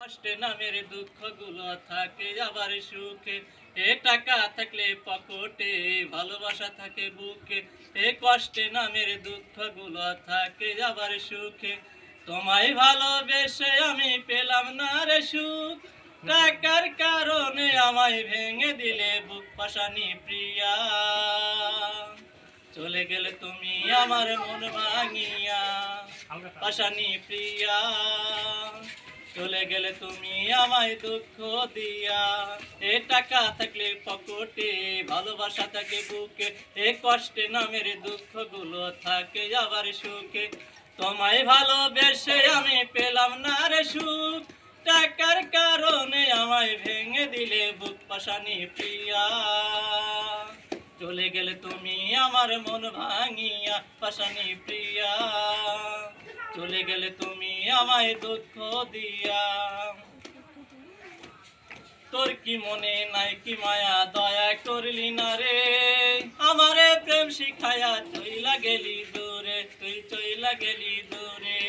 কষ্টে নামের দুঃখগুলো থাকে আবার সুখে। টাকা থাকলে পকেটে, ভালোবাসা থাকে বুকে। কষ্টে নামের দুঃখগুলো থাকে আবার সুখে। তোমায় ভালোবেসে আমি পেলাম না রে সুখ। টাকার কারণে আমায় ভেঙে দিলে বুক পাশানি প্রিয়া। চলে গেলে তুমি আমার মন ভাঙিয়া, পাশানি প্রিয়া। চলে গেলে তুমি আমায় দুঃখ দিয়া। টাকা থাকলে পকেটে, ভালোবাসা থাকে বুকে। কষ্টে নামের দুঃখগুলো থাকে আবার সুখে। তোমায় ভালোবেসে আমি পেলাম না রে সুখ। টাকার কারণে আমায় ভেঙে দিলে বুক পাশানি প্রিয়া। চলে গেলে তুমি আমার মন ভাঙিয়া, পাশানি প্রিয়া। চলে গেলে তুমি আমায় দুঃখ দিয়া। তোর কি মনে নাই কি মায়া, দয়া করলি না রে আমারে প্রেম শিখায়া। চইলা গেলি দূরে, তুই চইলা গেলি দূরে।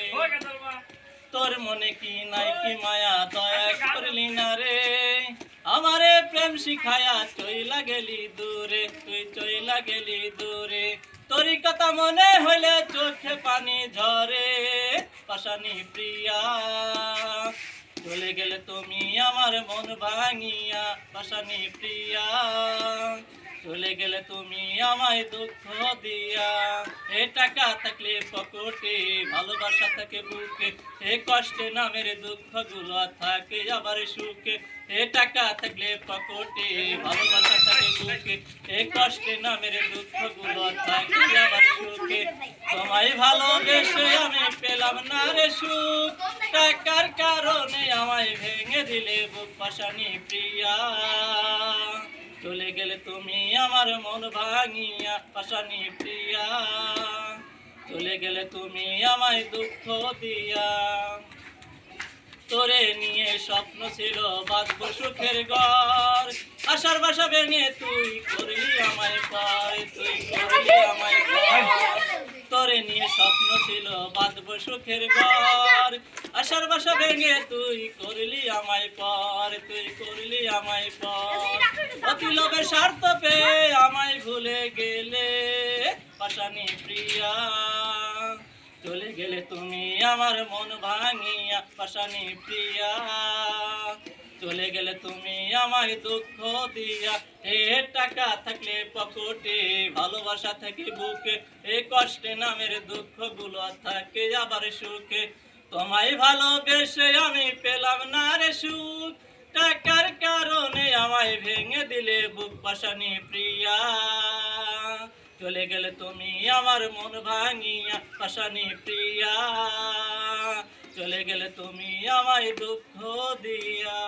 তোর মনে কি নাই কি মায়া, দয়া করলি না রে আমারে প্রেম শিখায়া। চইলা গেলি দূরে, তুই চইলা গেলি দূরে। তোরই কথা মনে হইলে চোখে পানি ঝরে, পাশানি প্রিয়া। চলে গেলে তুমি আমার মন ভাঙিয়া, পাশানি প্রিয়া। চলে গেলে তুমি আমায় দুঃখ দিয়া। টাকা থাকলে পকেটে, ভালোবাসা থাকে বুকে। কষ্টে নামের দুঃখগুলো থাকে আবার সুখে। টাকা থাকলে পকেটে, ভালোবাসা থাকে বুকে। কষ্টে নামের দুঃখগুলো থাকে আবার সুখে। তোমায় ভালোবেসে আমি পেলাম না রে সুখ। টাকার কারণে আমায় ভেঙে দিলে বুক পাশানি প্রিয়া। চলে গেলে তুমি আমার মন ভাঙিয়া, পাশানি প্রিয়া। চলে গেলে তুমি আমায় দুঃখ দিয়া। তোরে নিয়ে স্বপ্ন ছিল বাঁধবো সুখের ঘর। আশার বাসা ভেঙে তুই করলি আমায় পার, তুই করলি আমায় পার। তোরে নিয়ে স্বপ্ন ছিল বাঁধবো সুখের ঘর। আশার বাসা ভেঙে তুই করলি আমায় পার, তুই করলি আমায় পার। অতি লোভে স্বার্থ পেয়ে আমায় ভুলে গেলে, পাশানি প্রিয়া। চলে গেলে তুমি আমার মন ভাঙিয়া, পাশানি প্রিয়া। চলে গেলে তুমি আমায় দুঃখ দিয়া। টাকা থাকলে পকেটে, ভালোবাসা থাকে বুকে। কষ্টে নামের দুঃখগুলো থাকে আবার সুখে। তোমায় ভালোবেসে আমি পেলাম না রে সুখ। টাকার কারণে আমায় ভেঙে দিলে বুক পাশানি প্রিয়া। চলে গেলে তুমি আমার মন ভাঙিয়া, পাশানি প্রিয়া। চলে গেলে তুমি আমায় দুঃখ দিয়া।